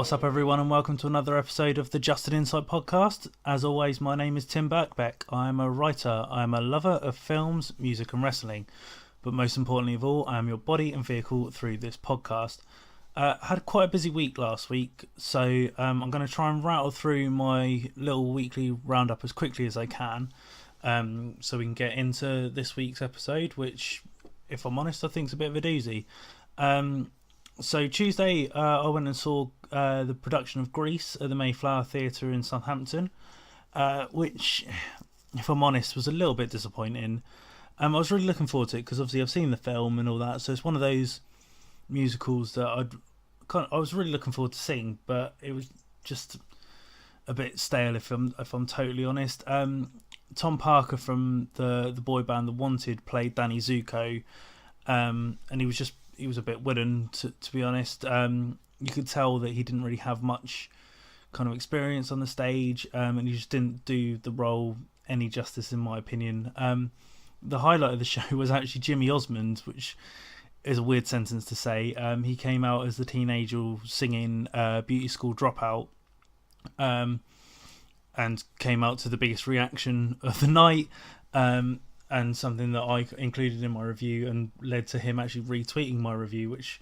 What's up, everyone, and welcome to another episode of the Just an Insight podcast. As always, my name is Tim Birkbeck. I am a writer. I am a lover of films, music, and wrestling. But most importantly of all, I am your body and vehicle through this podcast. Had quite a busy week last week, so I'm going to try and rattle through my little weekly roundup as quickly as I can, so we can get into this week's episode, which, if I'm honest, I think is a bit of a doozy. So Tuesday, I went and saw the production of Grease at the Mayflower Theatre in Southampton, which, if I'm honest, was a little bit disappointing. I was really looking forward to it because obviously I've seen the film and all that, so it's one of those musicals that I was really looking forward to seeing, but it was just a bit stale if I'm totally honest. Tom Parker from the boy band The Wanted played Danny Zuko, and he was a bit wooden to be honest. You could tell that he didn't really have much kind of experience on the stage, and he just didn't do the role any justice in my opinion. The highlight of the show was actually Jimmy Osmond, which is a weird sentence to say. He came out as the teen angel singing Beauty School Dropout, and came out to the biggest reaction of the night, and something that I included in my review and led to him actually retweeting my review, which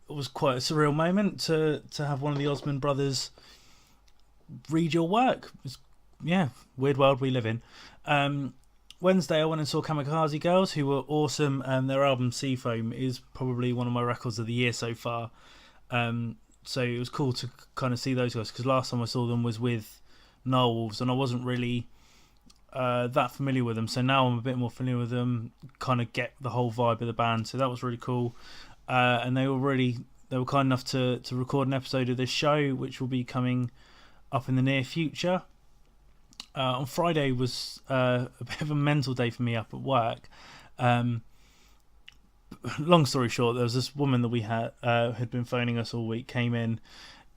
was quite a surreal moment to have one of the Osmond brothers read your work. Weird world we live in. Wednesday I went and saw Kamikaze Girls, who were awesome, and their album Seafoam is probably one of my records of the year so far. So it was cool to kind of see those guys, because last time I saw them was with Narwhals, and I wasn't really that familiar with them, so now I'm a bit more familiar with them, kind of get the whole vibe of the band, so that was really cool. And they were kind enough to record an episode of this show, which will be coming up in the near future. On Friday was a bit of a mental day for me up at work. Long story short, there was this woman that we had been phoning us all week, came in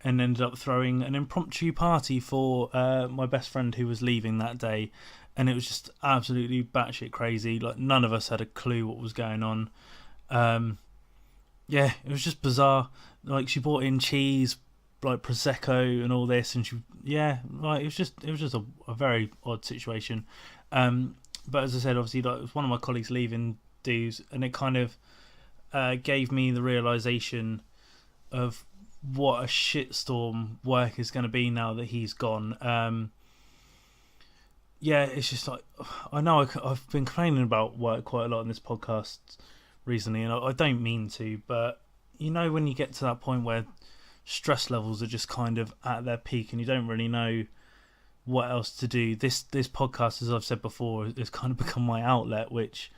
and ended up throwing an impromptu party for my best friend who was leaving that day, and it was just absolutely batshit crazy. Like, none of us had a clue what was going on. It was just bizarre. Like, she brought in cheese, like Prosecco and all this, and it was just a very odd situation. But as I said, obviously, like, it was one of my colleagues leaving dues, and it kind of gave me the realization of what a shitstorm work is going to be now that he's gone. It's just like, I know I've been complaining about work quite a lot in this podcast recently, and I don't mean to, but you know when you get to that point where stress levels are just kind of at their peak and you don't really know what else to do. This podcast, as I've said before, has kind of become my outlet, which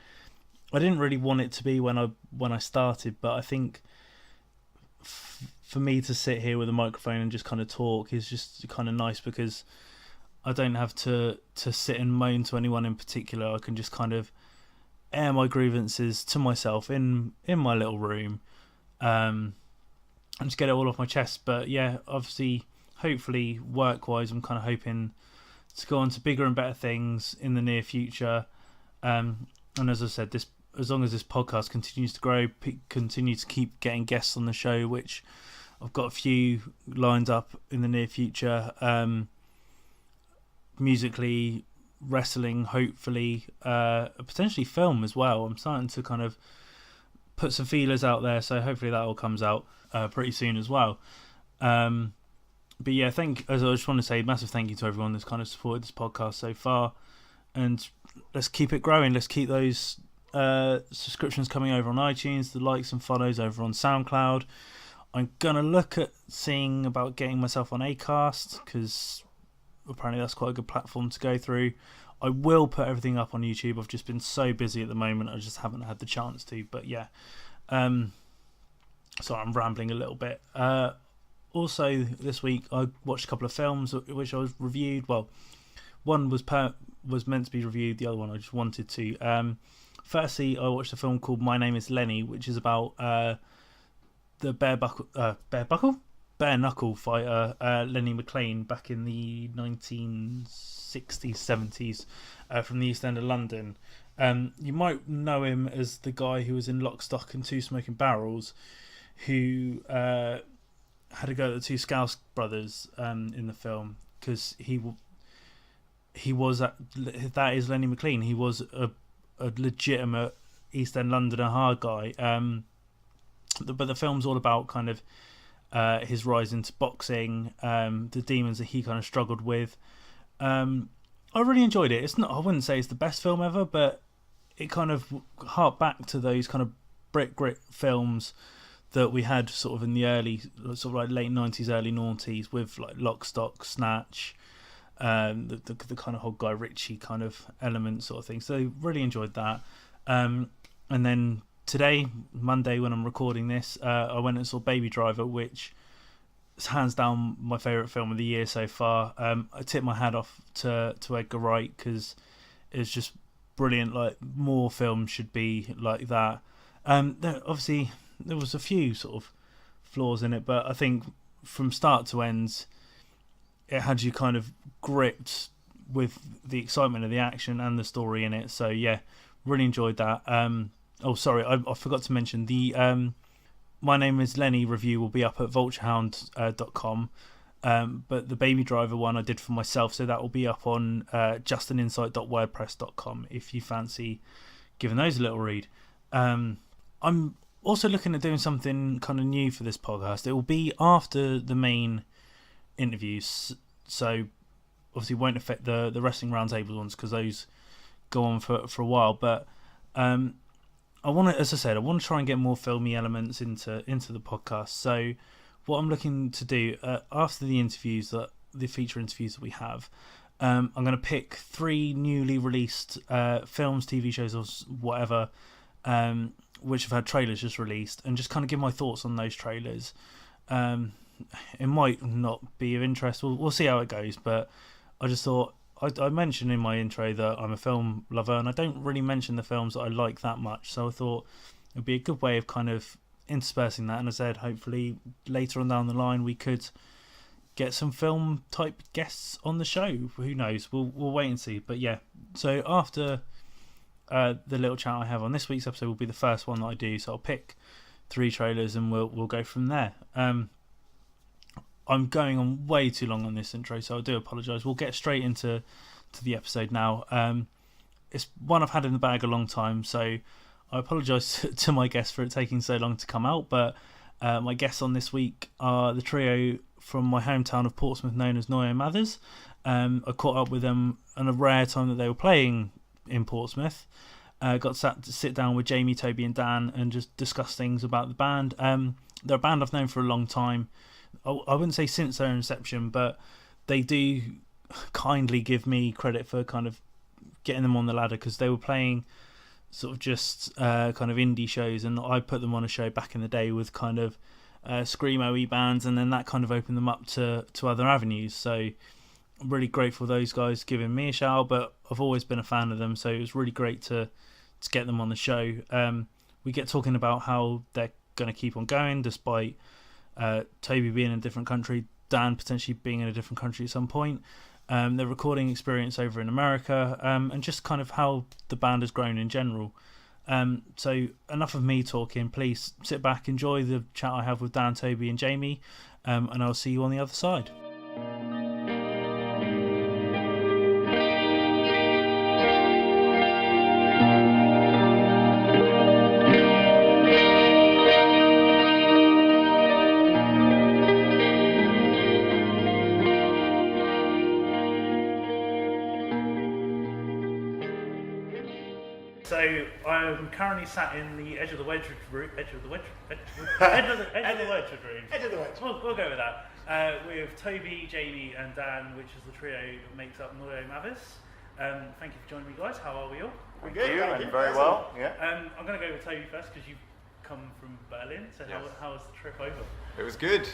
I didn't really want it to be when I started, but I think for me to sit here with a microphone and just kind of talk is just kind of nice, because I don't have to sit and moan to anyone in particular. I can just kind of air my grievances to myself in my little room, and just get it all off my chest. But yeah, obviously, hopefully, work-wise, I'm kind of hoping to go on to bigger and better things in the near future. And as I said, as long as this podcast continues to grow, continue to keep getting guests on the show, which I've got a few lined up in the near future. Musically, wrestling, hopefully, potentially film as well. I'm starting to kind of put some feelers out there, so hopefully that all comes out pretty soon as well. But yeah, as I just want to say, massive thank you to everyone that's kind of supported this podcast so far, and let's keep it growing. Let's keep those subscriptions coming over on iTunes, the likes and follows over on SoundCloud. I'm gonna look at seeing about getting myself on Acast, because apparently that's quite a good platform to go through. I will put everything up on YouTube. I've just been so busy at the moment, I just haven't had the chance to. But yeah, sorry, I'm rambling a little bit. Also, this week I watched a couple of films which I was reviewed. Well, one was meant to be reviewed, the other one I just wanted to. Firstly, I watched a film called My Name is Lenny, which is about the bare knuckle fighter Lenny McLean back in the 1960s, 70s, from the East End of London. You might know him as the guy who was in Lock, Stock and Two Smoking Barrels, who had a go at the two Scouse brothers in the film, because he was that is Lenny McLean. He was a legitimate East End Londoner hard guy. But the film's all about kind of his rise into boxing, the demons that he kind of struggled with. I really enjoyed it. It's not, I wouldn't say it's the best film ever, but it kind of harked back to those kind of brick grit films that we had sort of in the early, sort of like late 90s, early noughties, with like Lock, Stock, Snatch, the kind of whole Guy Ritchie kind of element sort of thing. So really enjoyed that. And then today, Monday, when I'm recording this, I went and saw Baby Driver, which is hands down my favourite film of the year so far. I tip my hat off to Edgar Wright, because it's just brilliant. Like, more films should be like that. Obviously, there was a few sort of flaws in it, but I think from start to end, it had you kind of gripped with the excitement of the action and the story in it. So yeah, really enjoyed that. Oh, sorry, I forgot to mention the My Name is Lenny review will be up at vulturehound.com. But the Baby Driver one I did for myself, so that will be up on justaninsight.wordpress.com if you fancy giving those a little read. I'm also looking at doing something kind of new for this podcast. It will be after the main interviews, so obviously won't affect the Wrestling Roundtable ones, because those go on for a while. But I want to, as I said, I want to try and get more filmy elements into the podcast. So what I'm looking to do after the interviews, the feature interviews that we have, I'm going to pick 3 newly released films, TV shows, or whatever, which have had trailers just released, and just kind of give my thoughts on those trailers. It might not be of interest. We'll see how it goes. But I just thought, I mentioned in my intro that I'm a film lover, and I don't really mention the films that I like that much. So I thought it would be a good way of kind of interspersing that. And as I said, hopefully later on down the line we could get some film type guests on the show. Who knows? We'll wait and see. But yeah, so after the little chat I have on this week's episode will be the first one that I do. So I'll pick 3 trailers and we'll go from there. I'm going on way too long on this intro, so I do apologise. We'll get straight into the episode now. It's one I've had in the bag a long time, so I apologise to my guests for it taking so long to come out. But my guests on this week are the trio from my hometown of Portsmouth, known as Noyo Mathis. I caught up with them on a rare time that they were playing in Portsmouth. Got to sit down with Jamie, Toby and Dan and just discuss things about the band. They're a band I've known for a long time. I wouldn't say since their inception, but they do kindly give me credit for kind of getting them on the ladder, because they were playing sort of just kind of indie shows, and I put them on a show back in the day with kind of screamo-y bands, and then that kind of opened them up to other avenues. So I'm really grateful those guys giving me a shout, but I've always been a fan of them, so it was really great to get them on the show. We get talking about how they're going to keep on going despite Toby being in a different country, Dan potentially being in a different country at some point, their recording experience over in America, and just kind of how the band has grown in general. So enough of me talking. Please sit back, enjoy the chat I have with Dan, Toby and Jamie, and I'll see you on the other side. So I'm currently sat in the edge of the wedge room. We'll go with that. With Toby, Jamie, and Dan, which is the trio that makes up Noyo Mathis. Thank you for joining me, guys. How are we all? We're good. Thank you. Very well. Yeah. I'm going to go with Toby first because you've come from Berlin. So yes. How was the trip over? It was good.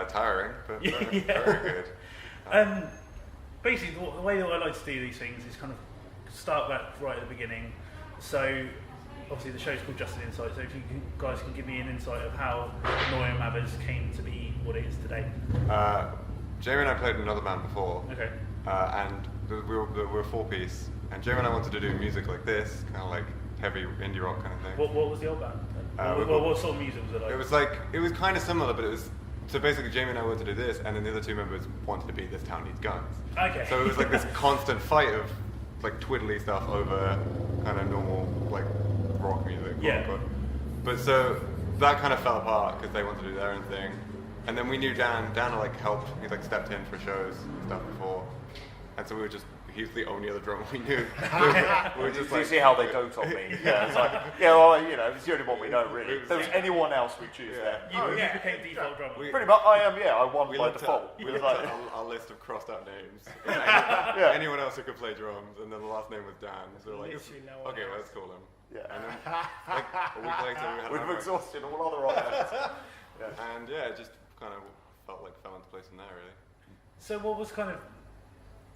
Tiring, but very good. Basically, the way that I like to do these things is kind of start back right at the beginning. So, obviously, the show's called Just an Insight. So, if you guys can give me an insight of how Noyo Mathis came to be what it is today. Jamie and I played in another band before. Okay. And we were a 4-piece. And Jamie and I wanted to do music like this, kind of like heavy indie rock kind of thing. What was the old band? What sort of music was it like? It was kind of similar, but it was so basically Jamie and I wanted to do this, and then the other two members wanted to be This Town Needs Guns. Okay. So it was like this constant fight of like twiddly stuff over kind of normal like rock music. Yeah. But so that kind of fell apart because they wanted to do their own thing, and then we knew Dan. Dan like helped. He like stepped in for shows and stuff before, and so we were just. He's the only other drummer we knew. we were just you see how they dote on me. Yeah, it's like, well, it's the only one we know really. If there was anyone else we choose there. You became default drummer. Pretty much, I won by default. We looked at our list of crossed out names. Anyone else who could play drums, and then the last name was Dan. So we're like, okay, let's call him. Yeah. And then like a week later, we've exhausted all other options. And yeah, it just kind of fell into place from there really. So what was kind of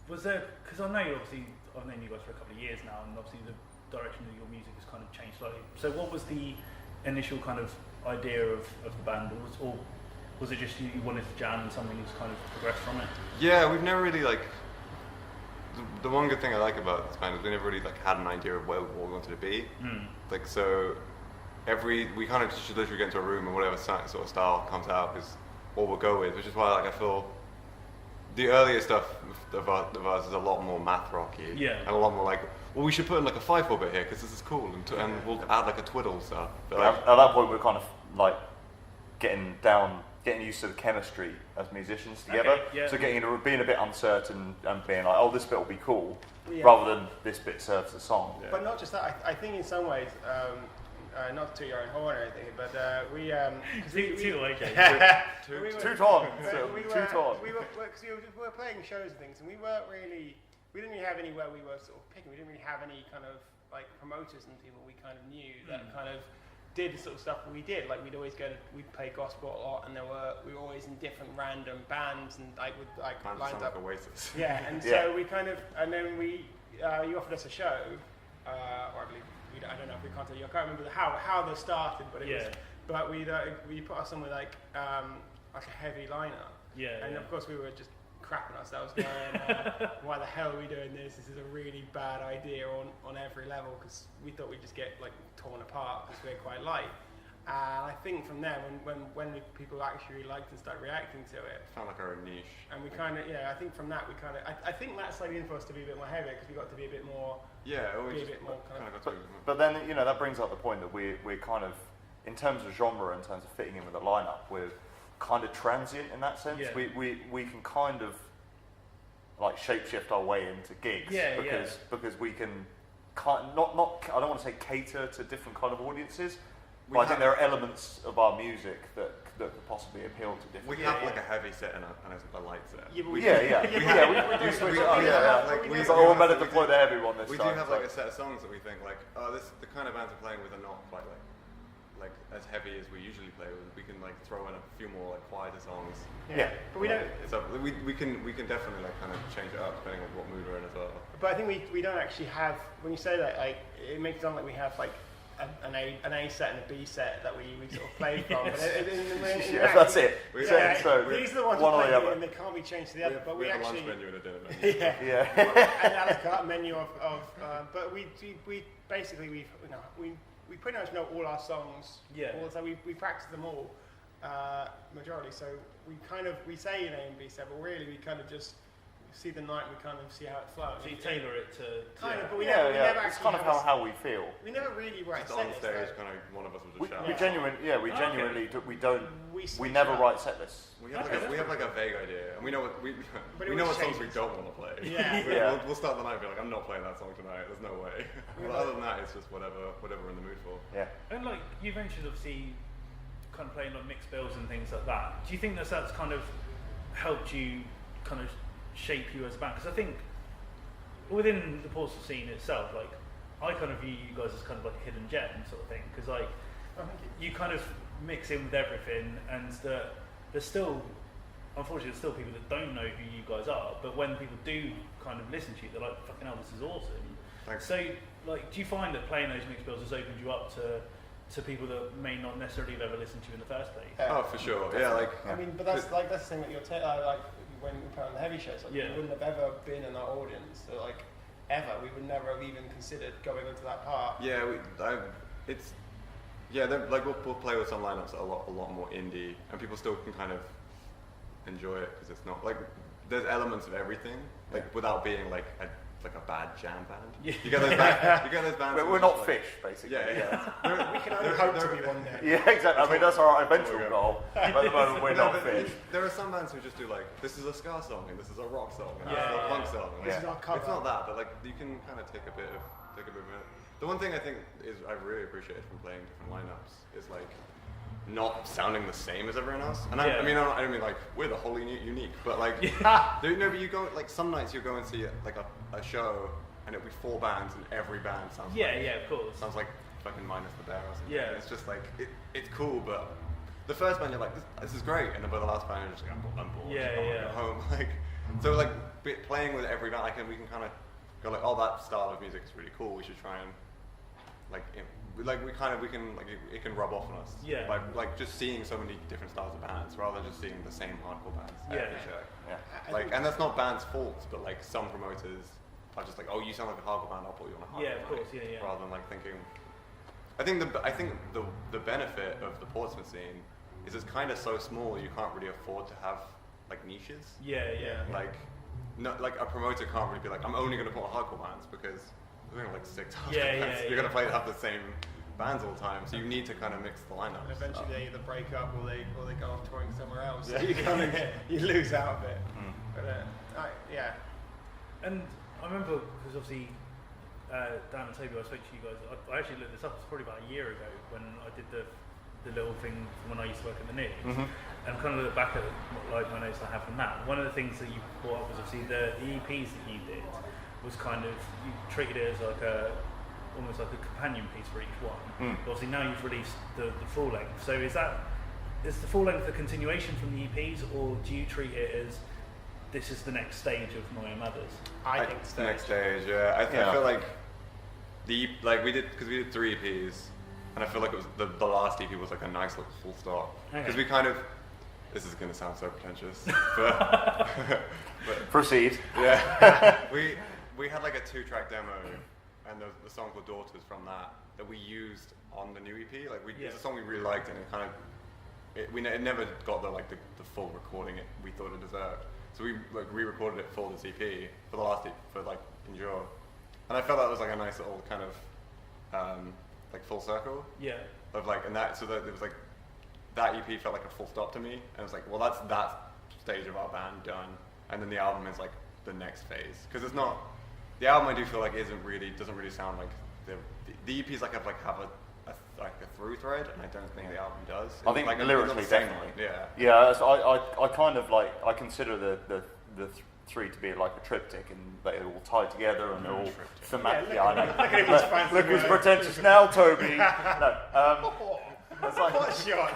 was there, because I know obviously I've known you guys for a couple of years now, and obviously the direction of your music has kind of changed slightly. So what was the initial kind of idea of the band, or was it just you wanted to jam and something has kind of progressed from it? Yeah, we've never really like. The one good thing I like about this band is we never really like had an idea of what we wanted to be. Like so, we kind of just literally get into a room and whatever sort of style comes out is what we'll go with, which is why like I feel. The earlier stuff of ours is a lot more math rocky, and a lot more like, well, we should put in like a 5/4 bit here because this is cool, and we'll add like a twiddle stuff. But, like, at that point, we're kind of like getting used to the chemistry as musicians together. Okay, yeah. So being a bit uncertain and being like, oh, this bit will be cool, rather than this bit serves the song. Yeah. But not just that. I think in some ways. Not to your own horn or anything, but we two were playing shows and things, and we didn't really have anywhere we were sort of picking. We didn't really have any kind of like promoters and people we kind of knew that kind of did the sort of stuff we did. Like we'd play gospel a lot, and we were always in different random bands and like with like lined up. Like Oasis. Yeah, and so we kind of, and then you offered us a show, or I believe. I don't know if we contacted you. I can't remember how they started, but it was. But we put us on with like a heavy lineup. And of course we were just crapping ourselves, going, "Why the hell are we doing this? This is a really bad idea on every level." Because we thought we'd just get like torn apart because we're quite light. And I think from there, when people actually liked and started reacting to it, found like our niche. And we kind of, I think from that we kind of, I think that slightly influenced us to be a bit more heavy because we got to be a bit more. But then that brings up the point that we're kind of, in terms of genre, in terms of fitting in with the lineup, we're kind of transient in that sense. We can kind of like shapeshift our way into gigs because we can not I don't want to say cater to different kind of audiences. But I think there are elements of our music that could possibly appeal to different. We have like a heavy set and a light set. We do switch it up. We're all better to deploy the heavy one this time. We do have like a set of songs that we think like, the kind of bands we're playing with are not quite like as heavy as we usually play with. We can like throw in a few more like quieter songs. But we don't. So we can definitely like kind of change it up depending on what mood we're in as well. But I think we don't actually have. When you say that, like it makes it sound like we have like. An A set and a B set that we sort of play from. That's it. These are the ones one we or play the other. and they can't be changed to the other. But we have actually a lunch menu and a dinner menu. And a la carte menu of but we basically we pretty much know all our songs. So we practice them all majority. So we say an A and B set, but really we kind of just. See the night, we kind of see how it flows. So you tailor it to... but we never it's kind of how we feel. We never really write set lists. On stage, kind of one of us will just shout. We never write set lists. We have like a vague idea, and we know what songs we don't want to play. We'll start the night and be like, I'm not playing that song tonight, there's no way. But other than that, it's just whatever we're in the mood for. Yeah. And like, you mentioned obviously kind of playing like mixed bills and things like that. Do you think that's kind of helped you kind of shape you as a band? Because I think within the Portsmouth scene itself, like I kind of view you guys as kind of like a hidden gem sort of thing, because like you kind of mix in with everything, and there's still, unfortunately, there's still people that don't know who you guys are, but when people do kind of listen to you, they're like, fucking hell, this is awesome. Thanks. So like, do you find that playing those mixed bills has opened you up to people that may not necessarily have ever listened to you in the first place? Oh, for sure. Yeah, like I mean, but that's the thing that you're like when we put on the heavy shows, like we wouldn't have ever been in our audience, so like ever, we would never have even considered going into that part. Yeah, we'll play with some lineups that are a lot more indie, and people still can kind of enjoy it because it's not like there's elements of everything without being like a bad jam band. Yeah. You get those bands. We're not Fish, basically. Yeah. We can only hope to be one day. Yeah, exactly. I mean, that's our eventual goal. But at the moment, we're not Fish. There are some bands who just do like, this is a ska song and this is a rock song and this is Yeah. a punk song. This is our cover. It's not that, but like you can kind of take a bit of it. The one thing I think is I really appreciated from playing different lineups is like not sounding the same as everyone else. And I mean, I don't mean like we're the wholly unique, but like but you go like some nights you go and see like a show and it'll be 4 bands and every band sounds of course. Sounds like fucking Minus the Bear or something. Yeah. It's just like it's cool, but the first band you're like this is great, and then by the last band you're just like I'm bored. Yeah, I wanna go home. Like so like playing with every band, we can kind of go like, oh, that style of music is really cool. We should try and it can rub off on us. Yeah. Like just seeing so many different styles of bands rather than just seeing the same hardcore bands every show. Yeah. Like, and that's not bands' fault, but like some promoters are just like, oh, you sound like a hardcore band, I'll put you on a hardcore. Yeah, of course. Yeah. Rather than like thinking. I think the benefit of the Portsmouth scene is it's kind of so small you can't really afford to have like niches. Yeah. Like, no, like a promoter can't really be like, I'm only going to put on hardcore bands because there's only like 6 hardcore bands. You're going to have the same bands all the time, so you need to kind of mix the lineup. And eventually they either break up or they go off touring somewhere else. So you kind of you lose out a bit. But And I remember because obviously Dan and Toby, I spoke to you guys. I actually looked this up. It's probably about a year ago when I did the little thing from when I used to work at the news, and kind of look back at like my notes I have from that. One of the things that you brought up was obviously the EPs that you did was kind of you treated it as like almost like a companion piece for each one. But obviously now you've released the full length. So is the full length a continuation from the EPs, or do you treat it as this is the next stage of Noyo Mathis? I think it's the next stage. Yeah, I feel like we did 3 EPs, and I feel like it was the last EP was like a nice little full stop because we kind of. This is going to sound so pretentious, but proceed. Yeah, we had like a 2-track demo, and the song called Daughters from that we used on the new EP. Like it's a song we really liked, and it kind of it never got the full recording we thought it deserved. So we re-recorded it for this EP for the last for Endure, and I felt that was like a nice little kind of full circle. Yeah. Of and that so that it was that EP felt like a full stop to me, and it was like, well, that's that stage of our band done, and then the album is like the next phase because it's not the album. I do feel like doesn't really sound like the EPs have a through thread, and I don't think the album does. I think lyrically, definitely. Yeah. So I kind of I consider the 3 to be like a triptych, and they're all tied together and they're all thematic. Yeah, I know. Look who's pretentious now, Toby. No. It's like, what shot?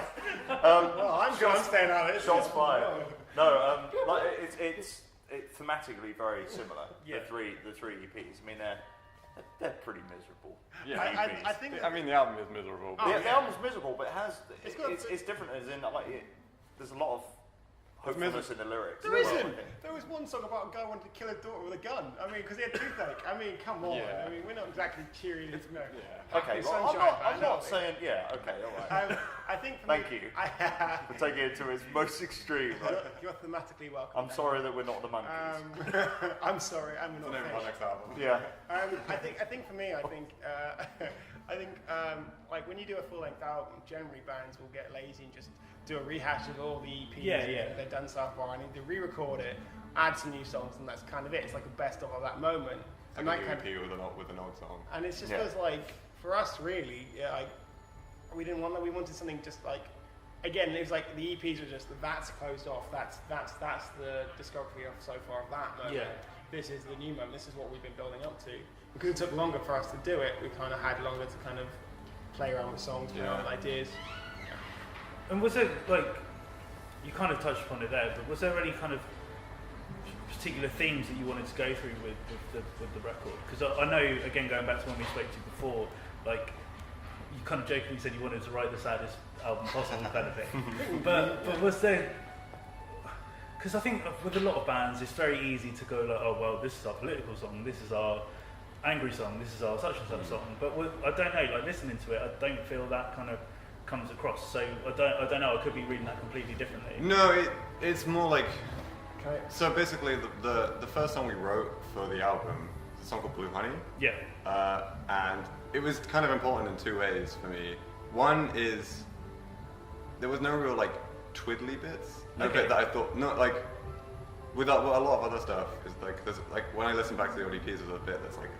Well, I'm staying out of this. Shots fired. No, it's thematically very similar. Yeah. The three EPs. I mean, they're pretty miserable. Yeah, I think. I mean, the album is miserable. The album's miserable, but it's got different as in there's a lot of hopefulness in the lyrics. There isn't. There was one song about a guy wanted to kill his daughter with a gun. I mean, because he had toothache. I mean, come on. Yeah. I mean, we're not exactly cheering. Okay, well, I'm not saying. Yeah. Okay. All right. I think. Thank you for taking it to its most extreme. You're thematically welcome. I'm sorry that we're not the Monkeys. I'm sorry. I'm not. The name of our next album. Yeah. I think for me, I think when you do a full-length album, generally bands will get lazy and just do a rehash of all the EPs they've done so far. I need to re-record it, add some new songs, and that's kind of it. It's like a best of that moment. And like that an EP with an old song. And it's just feels like for us, really, we didn't want that. We wanted something just again, it was like the EPs were just that's closed off. That's the discography of so far of that moment. Yeah. This is the new moment. This is what we've been building up to. Because it took longer for us to do it, we kind of had longer to kind of play around with songs, play around with ideas. And was it you kind of touched upon it there, but was there any kind of particular themes that you wanted to go through with the record? Because I know, again, going back to when we spoke to you before, you kind of jokingly said you wanted to write the saddest album possible kind of thing. but was there... Because I think with a lot of bands, it's very easy to go oh, well, this is our political song, this is our angry song, this is our such and such song. But I don't know, listening to it, I don't feel that kind of comes across. So I don't know. I could be reading that completely differently. No, it's more like. So basically, the first song we wrote for the album is a song called Blue Honey. Yeah. And it was kind of important in two ways for me. One is there was no real like twiddly bits. No bit that I thought like with a lot of other stuff is like there's like when I listen back to the old EPs, there's a bit that's like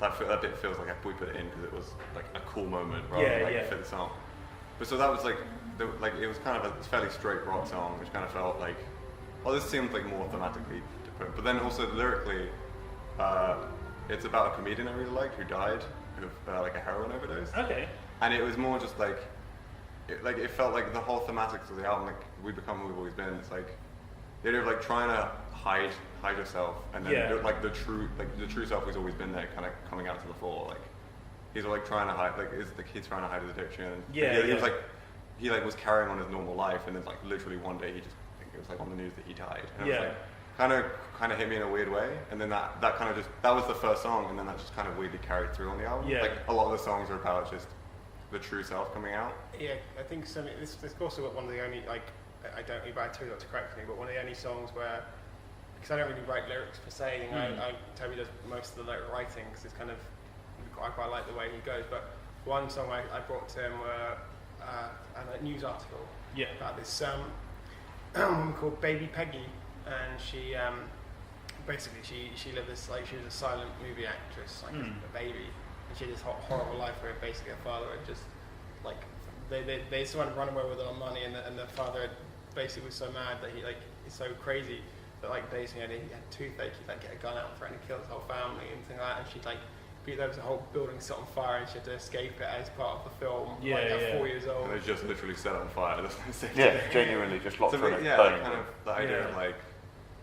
that bit feels like we put it in because it was like a cool moment rather than like fit the song. But so that was like it was kind of a fairly straight rock song, which kind of felt like. Well, this seemed like more thematically different, but then also lyrically, it's about a comedian I really liked who died of like a heroin overdose. Okay. And it was more just like it felt like the whole thematics of the album, like we become who we've always been. It's like the idea of like trying to hide yourself, and then like the true self who's always been there, kind of coming out to the fore. Like he's like trying to hide, like is the kid's trying to hide his addiction. He was like he was carrying on his normal life, and then like literally one day it was like on the news that he died. And it was like kind of hit me in a weird way, and then that was the first song, and then that just kind of weirdly carried through on the album. Like a lot of the songs are about just the true self coming out. Yeah, I think this also one of the only like I don't know, but I told you not to correct me, but one of the only songs where because I don't really write lyrics per se, and Toby does most of the lyric writing because it's kind of I quite like the way he goes. But one song I brought to him were a news article about this woman called Baby Peggy, and she basically she lived this like she was a silent movie actress, like a baby, and she had this horrible life where basically her father had just like they sort of run away with a lot of money, and the father basically was so mad that he like is so crazy that like basically he had toothache, he'd like get a gun out and threaten to kill his whole family and things like that, and she'd like there was a whole building set on fire and she had to escape it as part of the film. At 4 years old. And they just literally set on fire. Genuinely just locked her in. Kind of the idea of like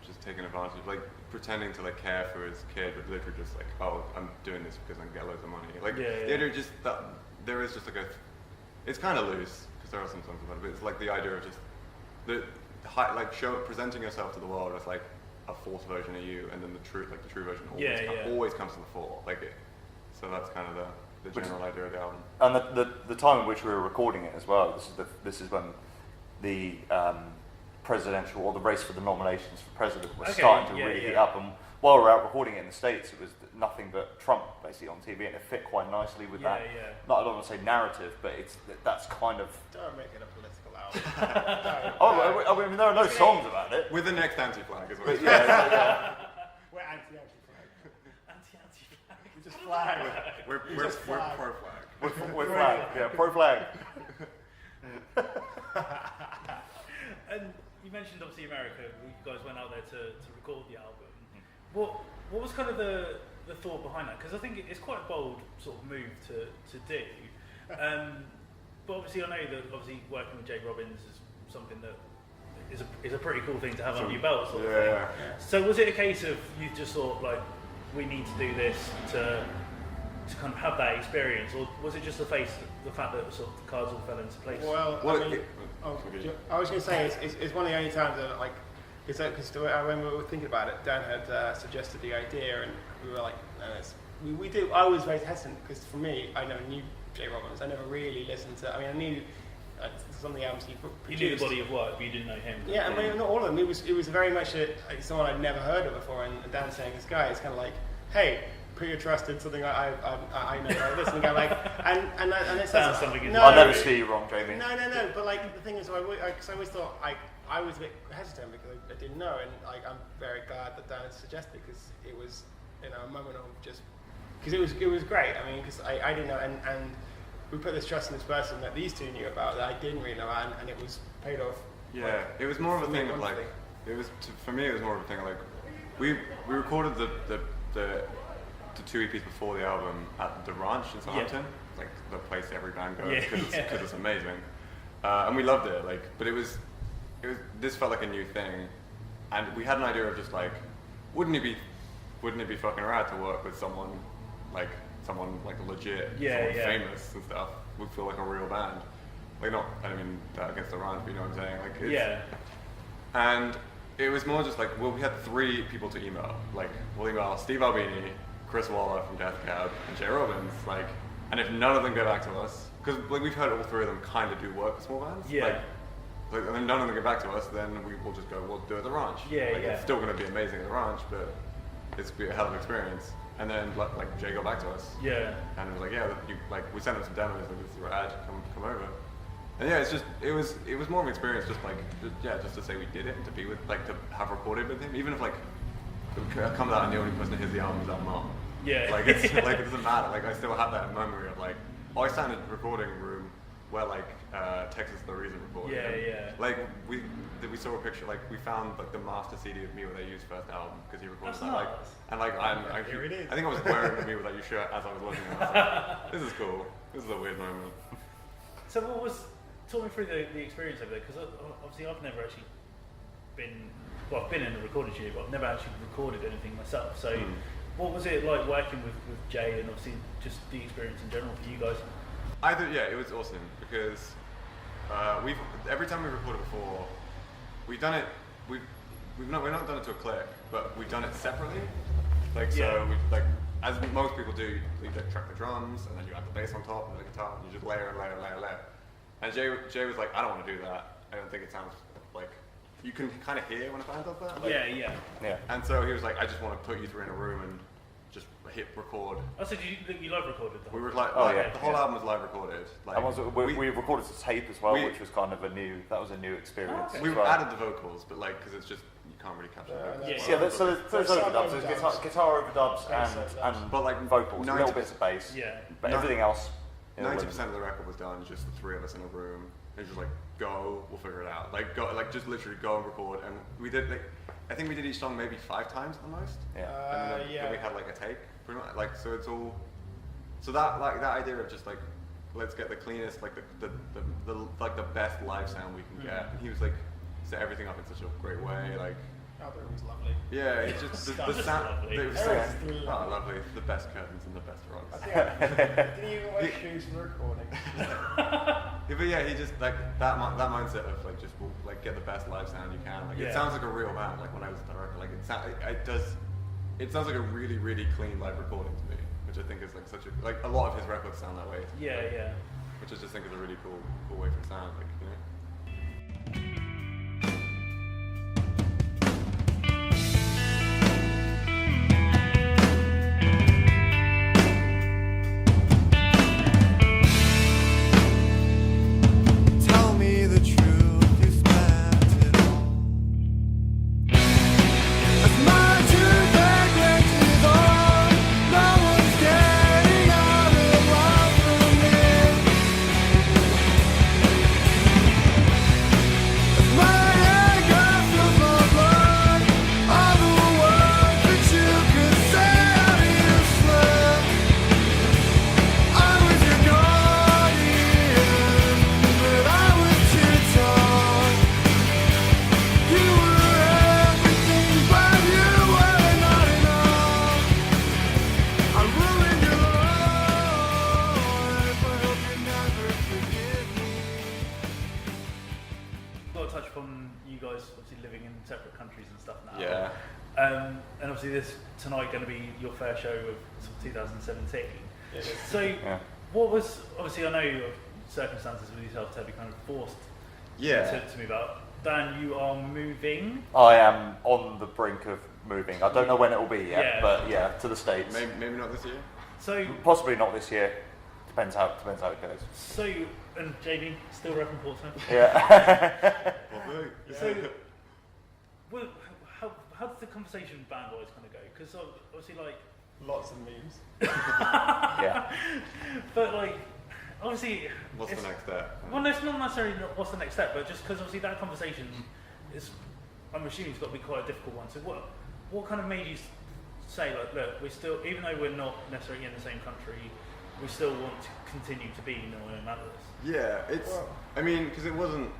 just taking advantage, like pretending to like care for his kid, but literally just like, oh, I'm doing this because I can get loads of money. Like the idea just that there is just like it's kind of loose because there are some songs about it, but it's like the idea of just presenting yourself to the world as like a false version of you, and then the true version always comes to the fore. Like it. So that's kind of the general idea of the album. And the time in which we were recording it as well, this is when the presidential or the race for the nominations for president was starting to really heat up. And while we were out recording it in the States, it was nothing but Trump basically on TV, and it fit quite nicely with that. Not I don't want to say narrative, but that's kind of. Don't make it a political album. I mean, there are no songs about it. With the next anti-flag as well. We're anti-flag. We're just flag. We're pro-flag. We're flag. Yeah, pro-flag. And you mentioned obviously America. You guys went out there to record the album. What was kind of the thought behind that? Because I think it's quite a bold sort of move to do. But obviously I know that obviously working with Jay Robbins is something that is a pretty cool thing to have under your belt sort of thing. So was it a case of you just thought like we need to do this to kind of have that experience, or was it just the fact that sort of the cards all fell into place? Well, I was going to say it's one of the only times that like because when we were thinking about it, Dan had suggested the idea, and we were like, no, we do. I was very hesitant because for me, I never knew Jay Robbins. I never really listened to. I mean, I knew some of the albums he produced. You knew the body of work, but you didn't know him. Yeah, I mean, not all of them. It was very much someone I'd never heard of before, and Dan saying this guy, it's kind of like, hey, put your trust in something I know like this, and go like, and it sounds something. I'll never see you wrong, Jamie. No. But like the thing is, I always thought I was a bit hesitant because I didn't know, and like I'm very glad that Dan had suggested because it was a moment of just because it was great. I mean, because I didn't know, and we put this trust in this person that these two knew about that I didn't really know, and it was paid off. Yeah, like, it was more of a thing of like for me it was more of a thing of like we recorded the 2 EPs before the album at the ranch in Southampton, like the place every band goes because it's amazing, and we loved it. Like, but it was this felt like a new thing, and we had an idea of just like, wouldn't it be fucking rad to work with someone like legit, someone famous and stuff, would feel like a real band. Like not, I don't mean that against the ranch, but you know what I'm saying. Like it's, and it was more just like, well, we had 3 people to email. Like we'll email Steve Albini, Chris Waller from Death Cab, and Jay Robbins. Like, and if none of them go back to us, because like we've heard all three of them kind of do work with small bands. Yeah. Like, and then none of them get back to us, then we will just go, we'll do it at the ranch. Yeah, like, yeah. It's still going to be amazing at the ranch, but it's be a hell of an experience. And then like Jay got back to us. Yeah. And it was like, yeah, we sent him some demos, like this is rad, come over. And yeah, it was more of an experience, just to say we did it and to be with, like, to have recorded with him, even if like it comes out and the only person who hears the album is our mom. Yeah. Like it's like it doesn't matter. Like I still have that memory of like, I sat in a recording room where like Texas the Reason recorded. Yeah, yeah. Like we saw a picture, like we found like the master CD of Me Without You's first album because he recorded That's that. nice. Like, and like Here it is. I think I was wearing the Me Without You shirt as I was looking at it. I was like, this is cool. This is a weird moment. So talk me through the experience over there, because obviously I've never actually I've been in a recording studio, but I've never actually recorded anything myself. So what was it like working with Jay, and obviously just the experience in general for you guys? It was awesome because every time we recorded before, we've not done it to a click, but we've done it separately. Like so, like as most people do, you like track the drums and then you add the bass on top and the guitar, and you just layer. And Jay was like, I don't want to do that. I don't think it sounds like you can kind of hear when a band does that. Like, Yeah. And so he was like, I just want to put you three in a room and just hit record. Oh, so you live recorded the whole? We were like, the whole album was live recorded. Like, and we recorded to tape as well, which was kind of a new experience. Oh, okay. We added the vocals, but like, because it's just, you can't really capture the vocals. Yeah, so there's overdubs, there's guitar overdubs and but like vocals, little bits of bass. Yeah. But everything else. 90% of the record was done just the three of us in a room. It was just like, go, we'll figure it out. Like, go, like just literally go and record. And we did like, I think we did each song maybe 5 times at the most. Yeah. And then we had like a take, pretty much. Like, so it's all. So that idea of just like, let's get the cleanest, like the best live sound we can get. And he was like, set everything up in such a great way, like. Oh, the room's lovely. Yeah, it's just the sound. Lovely. It was so lovely. The best curtains and the best rugs. Didn't you even wear shoes for the recording? But yeah, he just like that mindset of like just like get the best live sound you can. Like it sounds like a real band. Like when I was at the record, like it sounds like a really really clean live recording to me, which I think is like such a lot of his records sound that way. Yeah. Which I just think is a really cool way for it to sound. Like, you know. And obviously this tonight going to be your first show of 2017. So what was, obviously I know circumstances with yourself to be kind of forced to move out. Dan, you are moving? I am on the brink of moving. I don't know when it will be yet, but to the States. Maybe not this year? So possibly not this year. Depends how it goes. So, and JB, still repping Portsmouth? Yeah. So, well, how did the conversation band-wise kind of go? Because obviously, like... Lots of memes. But, like, obviously... What's the next step? Well, it's not necessarily what's the next step, but just because obviously that conversation is, I'm assuming it's got to be quite a difficult one. So what kind of made you say, like, look, we're still, even though we're not necessarily in the same country, we still want to continue to be Noyo Mathis? Yeah, I mean, because it wasn't,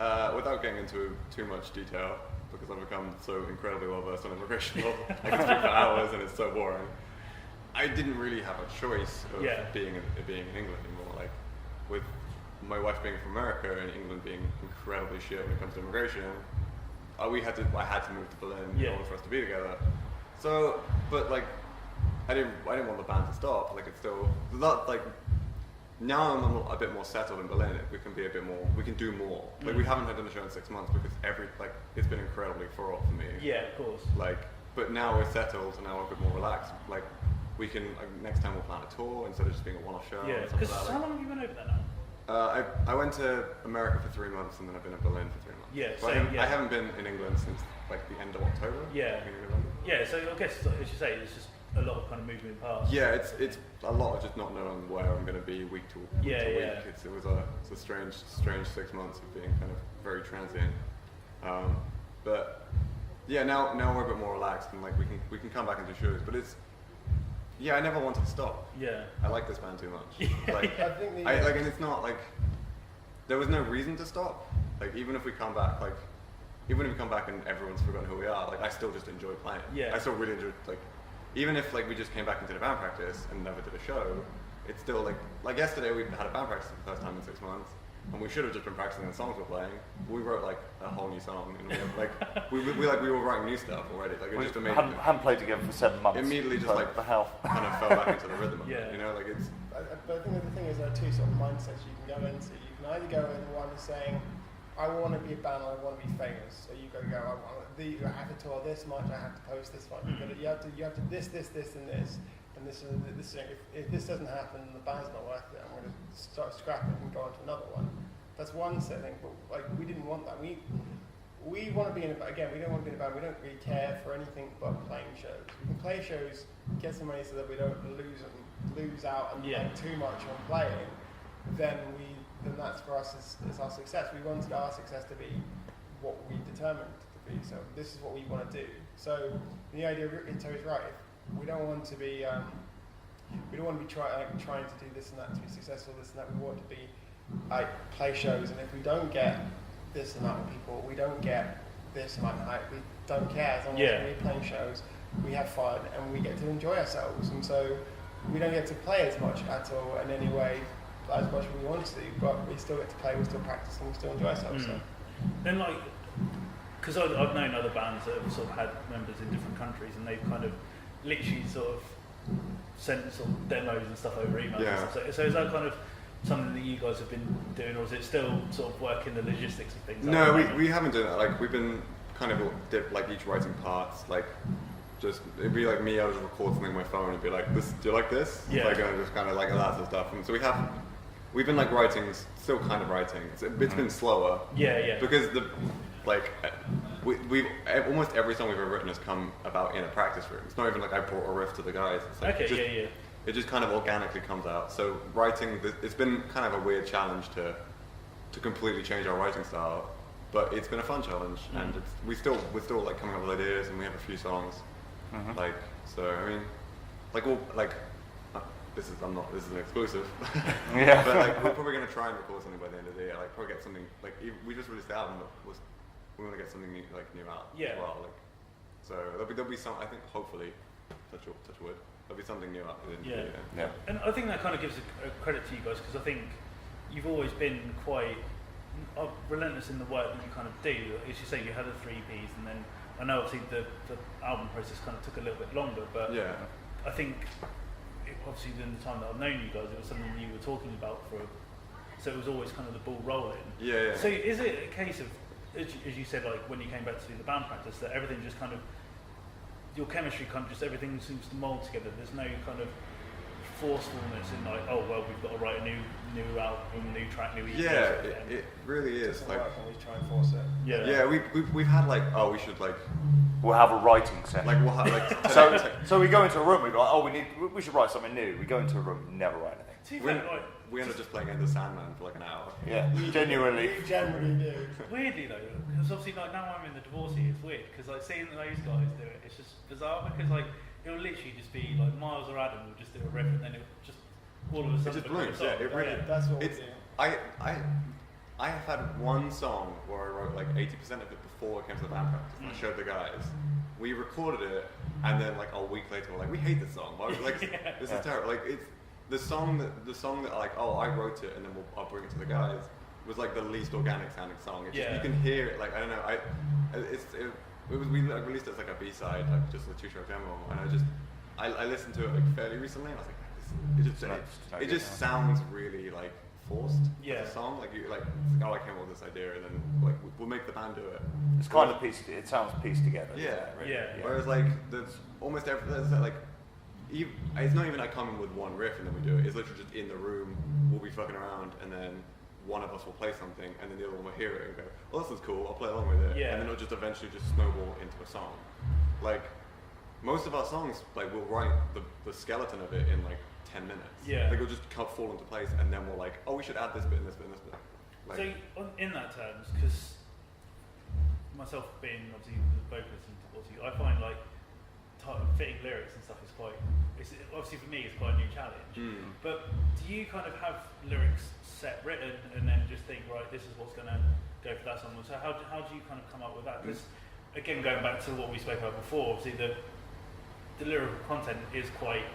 without getting into too much detail, because I've become so incredibly well versed on immigration law, I can speak for hours and it's so boring. I didn't really have a choice of being in England anymore. Like, with my wife being from America and England being incredibly shit when it comes to immigration, I had to move to Berlin in order for us to be together. So, but like, I didn't want the band to stop. Like, it's still not like now I'm a bit more settled in Berlin. We can be a bit more. We can do more. Like we haven't had done a show in 6 months because it's been incredibly full for me. Yeah, of course. Like, but now we're settled and now we're a bit more relaxed. Like, we can next time we'll plan a tour instead of just being a one-off show. Yeah. Because how long have you been over there now? I went to America for 3 months and then I've been in Berlin for 3 months. Yeah. So I haven't been in England since like the end of October. Yeah. Yeah. So I guess as you say, it's just a lot of kind of moving parts. Yeah, it's a lot of just not knowing where I'm going to be week to week. It was a strange 6 months of being kind of very transient. But yeah, now we're a bit more relaxed and like we can come back and do shows. But I never wanted to stop. Yeah. I like this band too much. Like, I think and it's not like there was no reason to stop. Like even if we come back and everyone's forgotten who we are, like I still just enjoy playing. Yeah. I still really enjoy like. Even if like we just came back into the band practice and never did a show, it's still like yesterday we had a band practice for the first time in 6 months, and we should have just been practicing the songs we're playing. We wrote like a whole new song, and we were writing new stuff already. Like it was just amazing. Hadn't played together for 7 months. Immediately just like the hell kind of fell back into the rhythm of it. You know, like it's. But I think the thing is there are two sort of mindsets you can go into. You can either go in one saying, I want to be a band, I want to be famous. So you I have to tour this much, I have to post this much. You have to this, and this. And this. If this doesn't happen, the band's not worth it. I'm going to start scrapping and go on to another one. That's one setting, but like we didn't want that. We want to be in a again. We don't want to be in a band. We don't really care for anything but playing shows. We can play shows, get some money so that we don't lose out and play too much on playing. Then that's for us is our success. We wanted our success to be what we determined to be. So this is what we want to do. So the idea, Terry's right. We don't want to be trying to do this and that to be successful. This and that. We want to be play shows, and if we don't get this amount of people, we don't get this amount of hype. We don't care as long as we're playing shows. We have fun and we get to enjoy ourselves. And so we don't get to play as much at all in any way. As much as we want to, but we still get to play, we still practice, and we still enjoy ourselves. So. Then, like, because I've known other bands that have sort of had members in different countries, and they've kind of literally sort of sent sort of demos and stuff over email. Yeah. And stuff. So is that kind of something that you guys have been doing, or is it still sort of working the logistics of things? No, we haven't done that. Like we've been kind of like each writing parts, like. Just it'd be like me. I would just record something on my phone and be like, "This, do you like this?" Yeah. Like just kind of like that sort of stuff. And so we've been like writing, still kind of writing. It's been slower. Yeah. Because we've almost every song we've ever written has come about in a practice room. It's not even like I brought a riff to the guys. It's like it just kind of organically comes out. So writing, it's been kind of a weird challenge to completely change our writing style. But it's been a fun challenge, and we're still like coming up with ideas, and we have a few songs. Like so, I mean, this is an exclusive. Yeah. But like we're probably gonna try and record something by the end of the year. Like probably get something like we just released the album, but we want to get something new out as well. Like so there'll be some. I think hopefully, touch wood, there'll be something new out. Yeah. And I think that kind of gives a credit to you guys, because I think you've always been quite relentless in the work that you kind of do. As you say, you had the 3 EPs, and then I know obviously the album process kind of took a little bit longer, but I think obviously in the time that I've known you guys, it was something you were talking about so it was always kind of the ball rolling. Yeah. So is it a case of, as you said, like when you came back to do the band practice, that everything just kind of, your chemistry kind of just, everything seems to mould together? There's no kind of forcefulness in like, oh well, we've got to write a new album, new track, new EP. Yeah, it really is. Like, we try and force it. Yeah, we've had like, oh, we should like. We'll have a writing session. Like we'll have like. So we go into a room. We go, oh, we should write something new. We go into a room, never write anything. We end up just playing Enter Sandman for like an hour. Yeah, genuinely. We generally do. Weirdly though, because obviously like now I'm in the divorcee, it's weird because like seeing those guys do it, it's just bizarre because like it'll literally just be like Miles or Adam will just do a riff and then it'll just all of a sudden. It just blooms. Yeah, it really. That's what we do. I have had one song where I wrote like 80% of it before it came to the band practice, and I showed the guys. We recorded it, and then like a week later, we're like, we hate this song. Like, this is terrible. Like, it's the song that like, oh, I wrote it, and then I'll bring it to the guys. Was like the least organic sounding song. It's just, you can hear it. Like, I don't know. We released it as like a B-side, like just the two-track demo, and I listened to it like fairly recently, and I was like, this it just sounds really like forced. As a song, like I came up with this idea, and then like we'll make the band do it. It's kind of pieced. It sounds pieced together. Really. Whereas like there's almost there's like. It's not even like coming with one riff and then we do it. It's literally just in the room, we'll be fucking around, and then one of us will play something, and then the other one will hear it and go, "Oh, this is cool. I'll play along with it." And then it'll just eventually just snowball into a song. Like most of our songs, like we'll write the skeleton of it in like 10 minutes. Like it'll just fall into place, and then we'll like, "Oh, we should add this bit and this bit and this bit." Like, so in that terms, because myself being obviously the vocalist, and obviously I find like fitting lyrics and stuff is obviously for me it's quite a new challenge. But do you kind of have lyrics set written and then just think, right, this is what's going to go for that song? So how do you kind of come up with that? Because again, going back to what we spoke about before, obviously the lyrical content is quite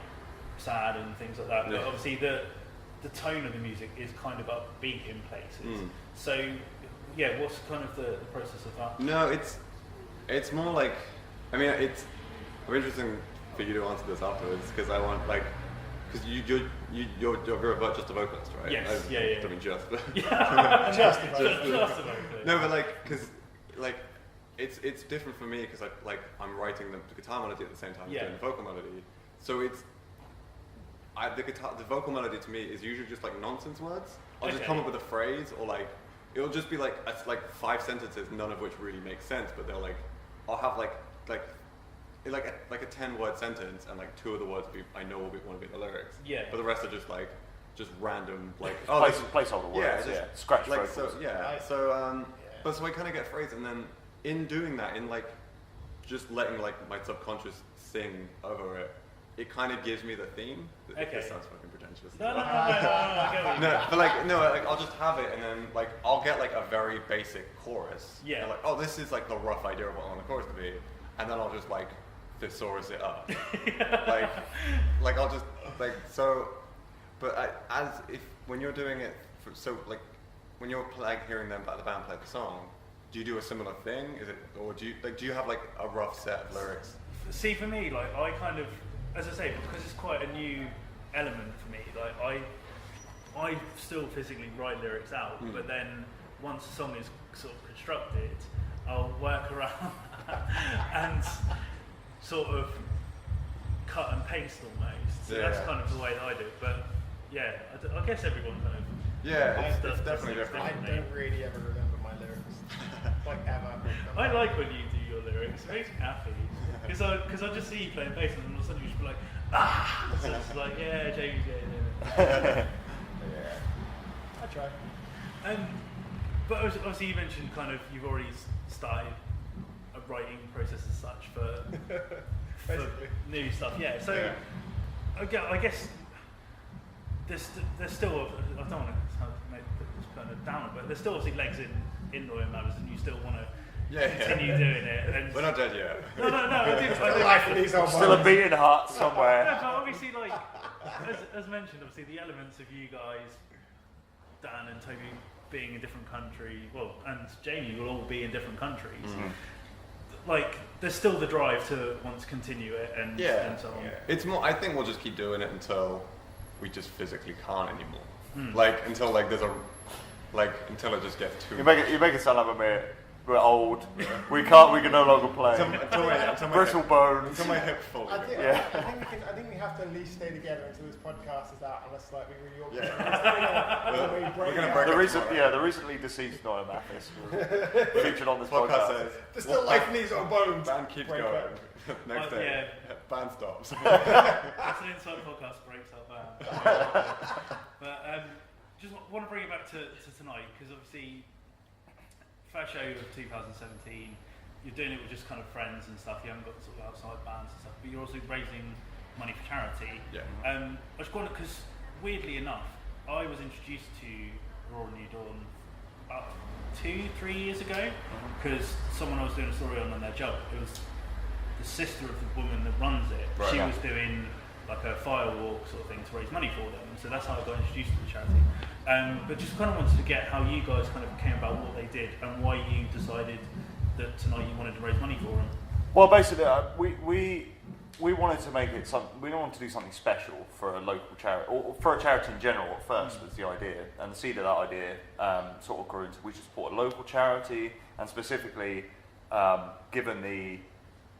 sad and things like that, but obviously the tone of the music is kind of upbeat in places. So what's kind of the process of that? No, it's more like, I mean, it's interesting for you to answer this afterwards, because I want because you're just a vocalist, right? Yes. I mean, just. But just a vocalist. No, but like, because like it's different for me because I'm writing the guitar melody at the same time as doing the vocal melody. So the vocal melody to me is usually just like nonsense words. I'll just come up with a phrase, or like it'll just be like 5 sentences, none of which really make sense, but I'll have like a 10-word sentence, and like 2 of the words I know want to be the lyrics. But the rest are just random placeholder words. Scratch vocals. But so I kind of get phrased, and then in doing that, in like just letting like my subconscious sing over it, it kind of gives me the theme. This sounds fucking pretentious. No, but like I'll just have it, and then like I'll get like a very basic chorus. And like, oh, this is like the rough idea of what I want the chorus to be, and then I'll just like thesaurus it up. like I'll just like so. But when you're doing it, when you're hearing the band play the song, do you do a similar thing? Do you have like a rough set of lyrics? See, for me, like I kind of, as I say, because it's quite a new element for me. Like I still physically write lyrics out, but then once the song is sort of constructed, I'll work around and sort of cut and paste almost. So that's kind of the way that I do it. But I guess everyone kind of. It's definitely different. I don't really ever remember my lyrics, like ever. I like when you do your lyrics. It makes me happy because I just see you playing bass, and all of a sudden you just be like, ah. So it's like, James, I try. But obviously you mentioned kind of you've already started a writing process as such for new stuff. So I guess there's still, I don't want to make this kind of down, but there's still obviously legs in Noyo Mathis, and you still want to continue doing it. And we're not dead yet. No, I do. Still a beating heart somewhere. No, but obviously, like as mentioned, obviously the elements of you guys, Dan and Toby, being in different country, and Jamie will all be in different countries. Like, there's still the drive to want to continue it and so on. It's more. I think we'll just keep doing it until we just physically can't anymore. Like until until it just gets too. You make it sound like we're old. We can no longer play. Until brittle bones. Until my hip falls. I think we have to at least stay together until this podcast is out, unless like we really we're gonna break the recently deceased Noyo Mathis featured on this podcast. There's still life in these old bones. Band keeps going. Next day, band stops. That's an inside podcast breaks up band. But just want to bring it back to tonight, because obviously first show of 2017, you're doing it with just kind of friends and stuff. You haven't got sort of outside bands and stuff, but you're also raising money for charity. I just wanted, because weirdly enough, I was introduced to Aurora New Dawn about 2-3 years ago, because someone I was doing a story on their job. It was the sister of the woman that runs it. She was doing like a fire walk sort of thing to raise money for them, so that's how I got introduced to the charity. But just kind of wanted to get how you guys kind of came about what they did and why you decided that tonight you wanted to raise money for them. Well, basically, we wanted to make it we wanted to do something special for a local charity, or for a charity in general. At first was the idea, and the seed of that idea sort of grew into we should support a local charity, and specifically given the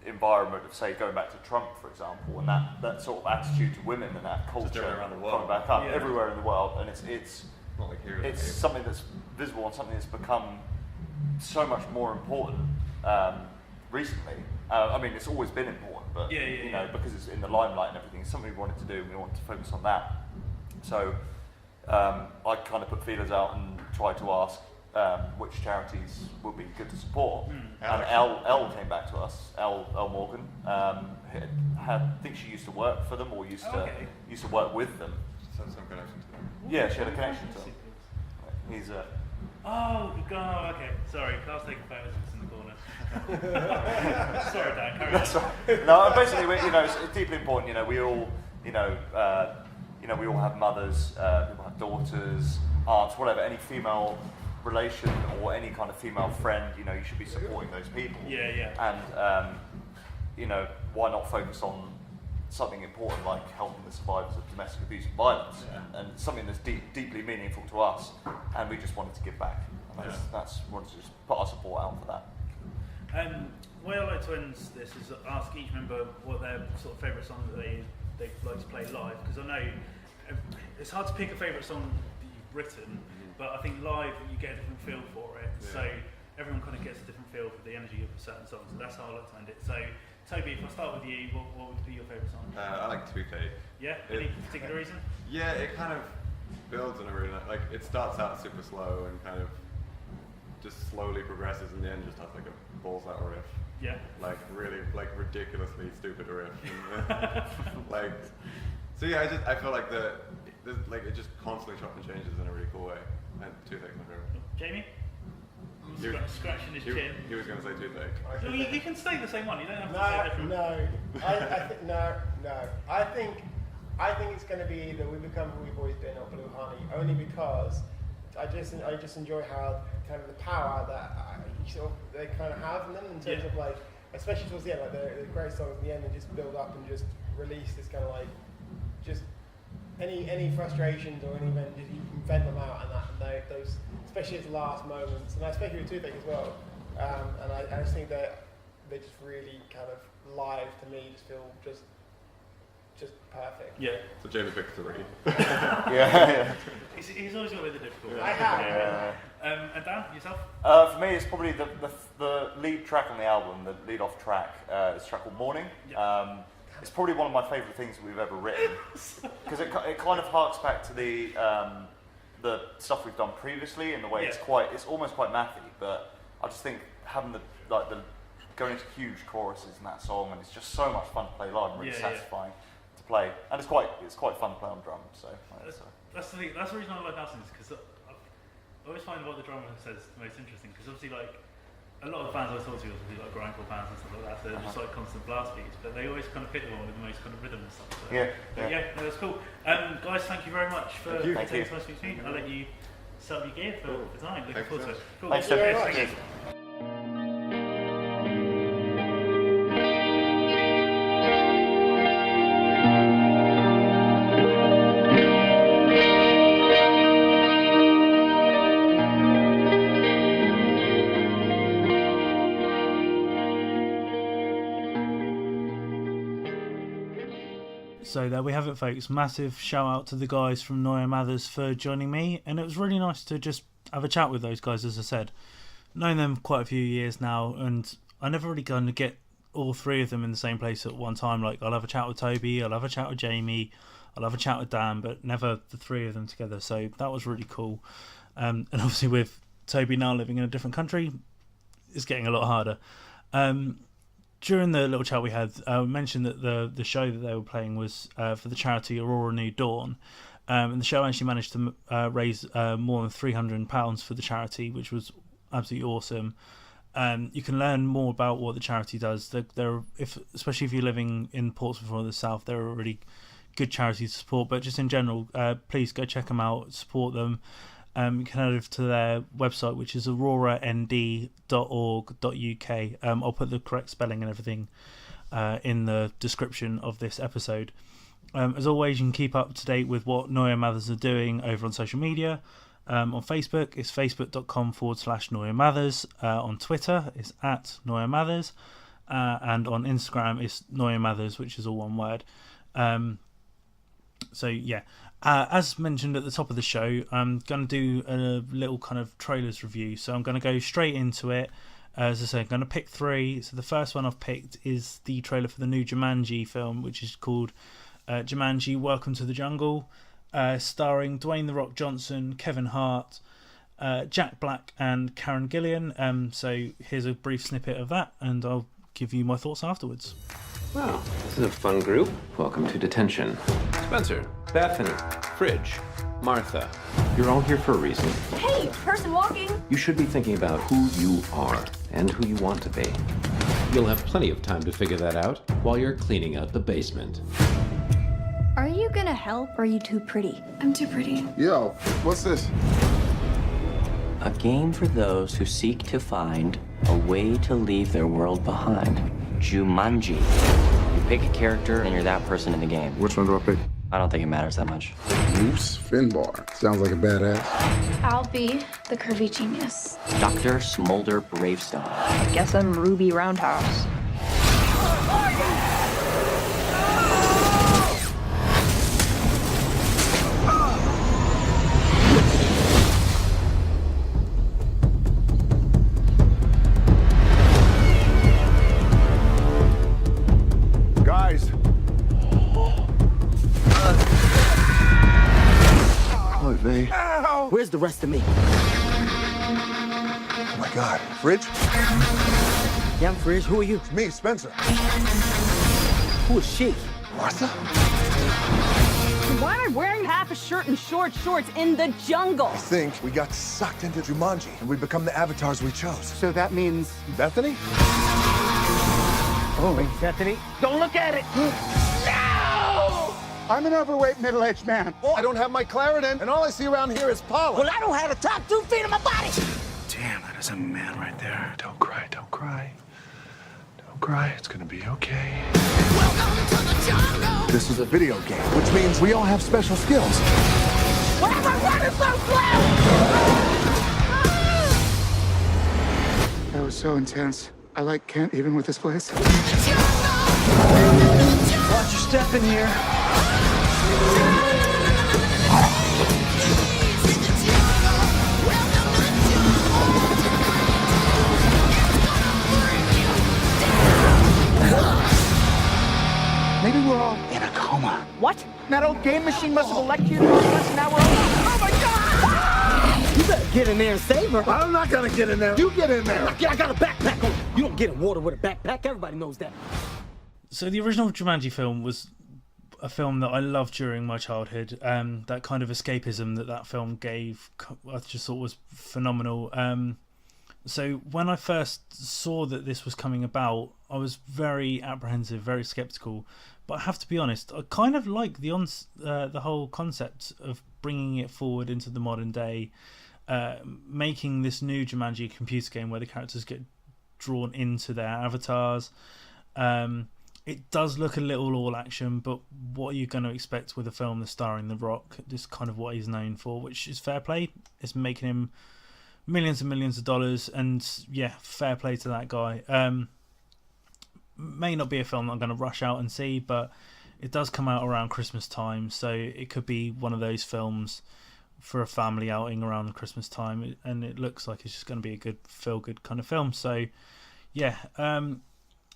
environment of, say, going back to Trump, for example, and that sort of attitude to women and that culture around the world. coming back up everywhere in the world, and it's Not like here. it's something that's visible and something that's become so much more important recently. I mean, it's always been important, but you know, because it's in the limelight and everything, it's something we wanted to do, and we wanted to focus on that. So I kind of put feelers out and tried to ask which charities would be good to support. And Elle came back to us. Elle Morgan. I think she used to work for them, or used to work with them. Some connection to them. Yeah, she had a connection to them. He's okay. Sorry, Carl's taking photos in the corner. Sorry, Dan. Carry on. No, basically, it's deeply important. You know, we all, we all have mothers, people have daughters, aunts, whatever. Any female relation or any kind of female friend, you should be supporting those people. And why not focus on something important like helping the survivors of domestic abuse and violence, and something that's deeply meaningful to us, and we just wanted to give back. And that's wanted to just put our support out for that. The way I like to end this is ask each member what their sort of favourite song that they like to play live, because I know it's hard to pick a favourite song that you've written, but I think live you get a different feel for it. So everyone kind of gets a different feel for the energy of a certain song. So that's how I like to end it. So Toby, if I start with you, what would be your favourite song? I like 2K. Yeah? Any particular reason? Yeah, it kind of builds on a really like it starts out super slow and kind of just slowly progresses, and the end just has like a balls out riff. Yeah. Like really ridiculously stupid riff. I feel like it just constantly chops and changes in a really cool way. And 2K is my favourite. Jamie? Scratching his chin. He was going to say 2K. No, you can say the same one. You don't have to say different. No. I think it's going to be either We Become Who We've Always Been or Blue Honey, only because I just enjoy how kind of the power that they kind of have in them in terms of like, especially towards the end, like the great songs at the end, and just build up and just release this kind of like just any frustrations or any just you can vent them out, and those, especially at the last moments, and especially with Toothache as well. And I just think that they just really kind of live to me just feel just perfect. Yeah. So Jamie picked 3. Yeah. He's always got a bit difficult. I have. And Dan, yourself? For me, it's probably the lead track on the album, the lead-off track. It's a track called Morning. Yeah. It's probably one of my favourite things that we've ever written, because it kind of harks back to the stuff we've done previously in the way it's almost quite mathy, but I just think having the going into huge choruses in that song, and it's just so much fun to play live and really satisfying to play, and it's quite fun to play on drums. So that's the thing. That's the reason I like asking this, because I always find what the drummer says the most interesting, because obviously like a lot of the bands I talk to obviously like grindcore bands and stuff like that, so they're just like constant blast beats, but they always kind of pick the one with the most kind of rhythm and stuff. So. No, that's cool. Guys, thank you very much for taking time to speak to me. I'll let you sell your gear for tonight. Looking forward to it. Cool. Thanks very much. So there we have it, folks. Massive shout out to the guys from Noyo Mathis for joining me, and it was really nice to just have a chat with those guys. As I said, known them quite a few years now, and I never really going to get all 3 of them in the same place at one time. Like, I'll have a chat with Toby, I'll have a chat with Jamie, I'll have a chat with Dan, but never the 3 of them together. So that was really cool. And obviously with Toby now living in a different country, it's getting a lot harder. During the little chat we had, we mentioned that the show that they were playing was for the charity Aurora New Dawn, and the show actually managed to raise more than £300 for the charity, which was absolutely awesome. You can learn more about what the charity does. Especially if you're living in Portsmouth or the south, they're a really good charity to support. But just in general, please go check them out, support them. You can head over to their website, which is aurorand.org.uk. I'll put the correct spelling and everything in the description of this episode. As always, you can keep up to date with what Noyo Mathis are doing over on social media. On Facebook, it's facebook.com/Noyo Mathis. On Twitter, it's @Noyo Mathis. And on Instagram, it's Noyo Mathis, which is all one word. So yeah, as mentioned at the top of the show, I'm going to do a little kind of trailers review. So I'm going to go straight into it. As I said, I'm going to pick 3. So the first one I've picked is the trailer for the new Jumanji film, which is called Jumanji: Welcome to the Jungle, starring Dwayne "The Rock" Johnson, Kevin Hart, Jack Black, and Karen Gillan. So here's a brief snippet of that, and I'll give you my thoughts afterwards. Wow, this is a fun group. Welcome to detention. Spencer, Bethany, Fridge, Martha. You're all here for a reason. Hey, person walking. You should be thinking about who you are and who you want to be. You'll have plenty of time to figure that out while you're cleaning out the basement. Are you gonna help, or are you too pretty? I'm too pretty. Yo, what's this? A game for those who seek to find a way to leave their world behind. Jumanji. You pick a character and you're that person in the game. Which one do I pick? I don't think it matters that much. Bruce Finbar. Sounds like a badass. I'll be the curvy genius. Dr. Smolder Bravestone. I guess I'm Ruby Roundhouse. Guys. Look, me. Ow! Where's the rest of me? Oh my God. Fridge? Yeah, I'm Fridge. Who are you? It's me, Spencer. Who is she? Martha? Why am I wearing half a shirt and short shorts in the jungle? I think we got sucked into Jumanji and we become the avatars we chose. So that means Bethany? Oh, wait, Bethany, don't look at it! No! I'm an overweight middle-aged man. I don't have my Claritin, and all I see around here is pollen. Well, I don't have the top 2 feet of my body! Damn, that is a man right there. Don't cry, don't cry. Don't cry, it's gonna be okay. Welcome to the jungle! This is a video game, which means we all have special skills. Why am I running so slow? That was so intense. I can't even with this place. Watch your step in here. Maybe we're all in a coma. What? That old game machine must have electrocuted us, and now we're all... Oh my God! You better get in there and save her. I'm not gonna get in there. You get in there. I got a backpack on. You don't get in water with a backpack. Everybody knows that. So the original Jumanji film was a film that I loved during my childhood. That kind of escapism that film gave, I just thought was phenomenal. So when I first saw that this was coming about, I was very apprehensive, very skeptical. But I have to be honest, I kind of like the whole concept of bringing it forward into the modern day, making this new Jumanji computer game where the characters get drawn into their avatars. It does look a little all action, but what are you going to expect with a film that's starring The Rock? This is kind of what he's known for, which is fair play. It's making him millions and millions of dollars, and yeah, fair play to that guy. May not be a film that I'm going to rush out and see, but it does come out around Christmas time, so it could be one of those films for a family outing around the Christmas time, and it looks like it's just going to be a good feel-good kind of film. So yeah,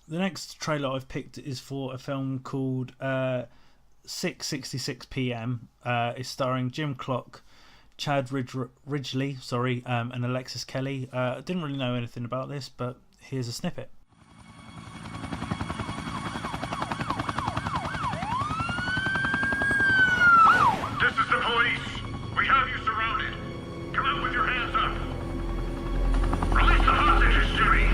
the next trailer I've picked is for a film called 6:66 p.m. It's starring Jim Clock, Chad Ridgely, and Alexis Kelly. I didn't really know anything about this, but here's a snippet. This is the police. We have you surrounded. Come out with your hands up. Release the hostages, Jimmy.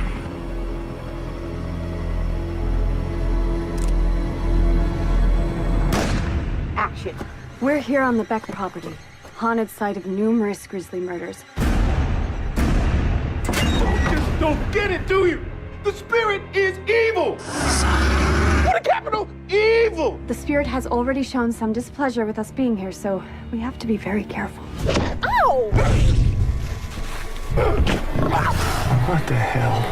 Action. We're here on the Beck property, haunted site of numerous grisly murders. Just don't get it, do you? The spirit is evil! evil! The spirit has already shown some displeasure with us being here, so we have to be very careful. Ow! What the hell?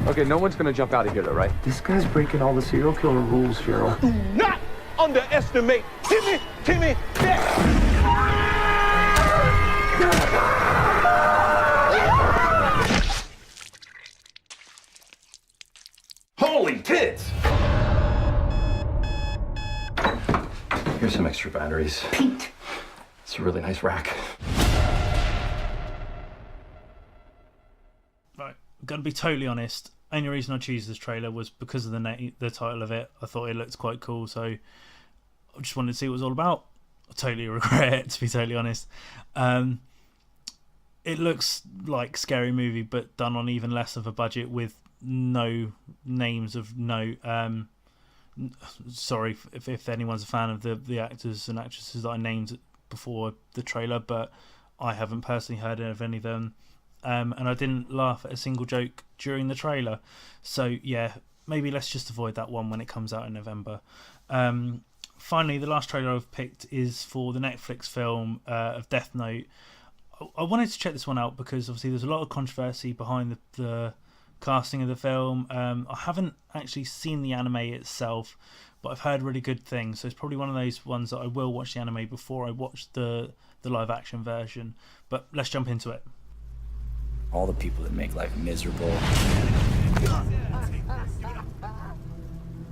Okay, no one's gonna jump out of here, though, right? This guy's breaking all the serial killer rules, Cheryl. Not underestimate Timmy Beck! Holy tits! Here's some extra batteries. Pete! It's a really nice rack. Right, I'm gonna be totally honest. Only reason I choose this trailer was because of the title of it. I thought it looked quite cool, so I just wanted to see what it was all about. I totally regret it, to be totally honest. It looks like Scary Movie, but done on even less of a budget with no names of note. Sorry if anyone's a fan of the actors and actresses that I named before the trailer, but I haven't personally heard of any of them. And I didn't laugh at a single joke during the trailer. So yeah, maybe let's just avoid that one when it comes out in November. Finally, the last trailer I've picked is for the Netflix film of Death Note. I wanted to check this one out because obviously there's a lot of controversy behind the casting of the film. I haven't actually seen the anime itself, but I've heard really good things, so it's probably one of those ones that I will watch the anime before I watch the live action version. But let's jump into it. All the people that make life miserable,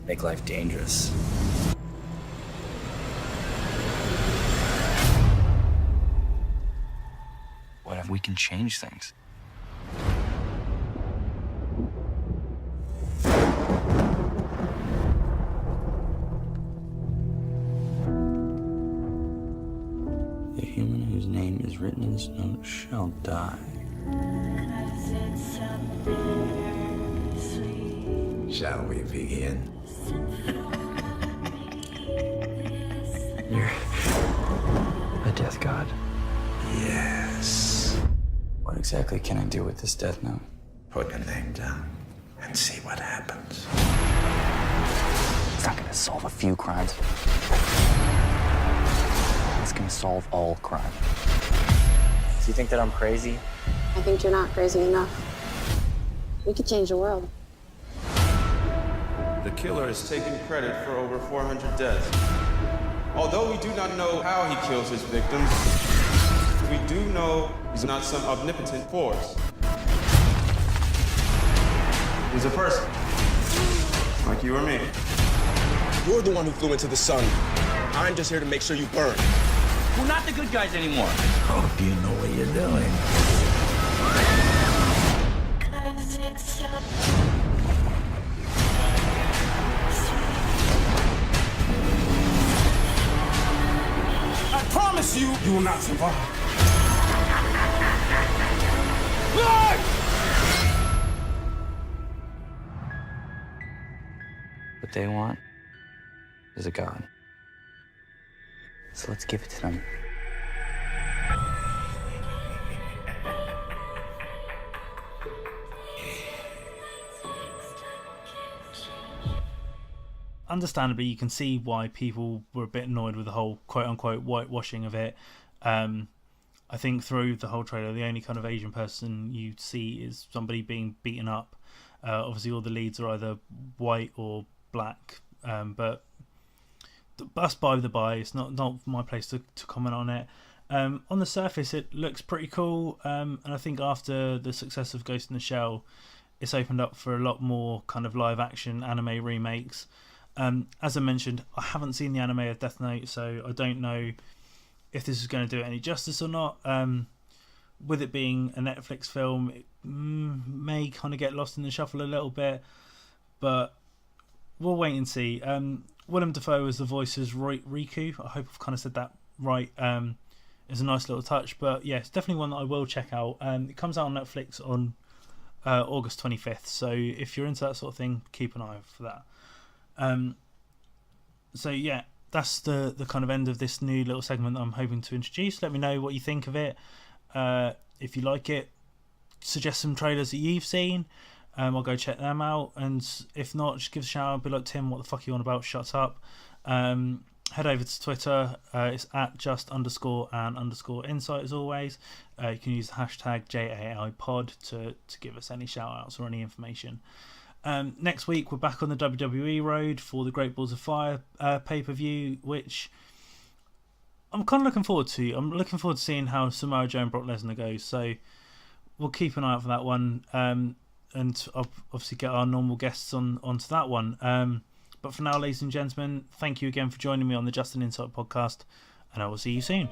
make life dangerous. What if we can change things? The human whose name is written in this note shall die. Shall we begin? You're a death god? Yes. What exactly can I do with this death note? Put your name down and see what happens. It's not gonna solve a few crimes. It's gonna solve all crime. Do you think that I'm crazy? I think you're not crazy enough. We could change the world. The killer is taking credit for over 400 deaths. Although we do not know how he kills his victims, we do know he's not some omnipotent force. He's a person, like you or me. You're the one who flew into the sun. I'm just here to make sure you burn. We're not the good guys anymore. Hope you know what you're doing. I promise you, you will not survive. What they want is a god. So let's give it to them. Understandably, you can see why people were a bit annoyed with the whole quote-unquote whitewashing of it. I think through the whole trailer, the only kind of Asian person you see is somebody being beaten up. Obviously, all the leads are either white or black, but that's by the by. It's not my place to comment on it. On the surface, it looks pretty cool, and I think after the success of Ghost in the Shell, it's opened up for a lot more kind of live-action anime remakes. As I mentioned, I haven't seen the anime of Death Note, so I don't know if this is going to do it any justice or not. With it being a Netflix film, it may kind of get lost in the shuffle a little bit, but we'll wait and see. Willem Dafoe as the voice is Riku. I hope I've kind of said that right. It's a nice little touch, but yeah, it's definitely one that I will check out. It comes out on Netflix on August 25th, so if you're into that sort of thing, keep an eye out for that. So yeah, that's the kind of end of this new little segment that I'm hoping to introduce. Let me know what you think of it. If you like it, suggest some trailers that you've seen. I'll go check them out, and if not, just give a shout out, be like, Tim, what the fuck are you on about, shut up. Head over to Twitter, it's at @just_and_insight as always. You can use the hashtag JAIPod to give us any shout outs or any information. Next week we're back on the WWE road for the Great Balls of Fire pay-per-view, which I'm kind of looking forward to. I'm looking forward to seeing how Samoa Joe and Brock Lesnar goes, so we'll keep an eye out for that one, and I'll obviously get our normal guests onto that one. But for now, ladies and gentlemen, thank you again for joining me on the Just an Insight podcast, and I will see you soon.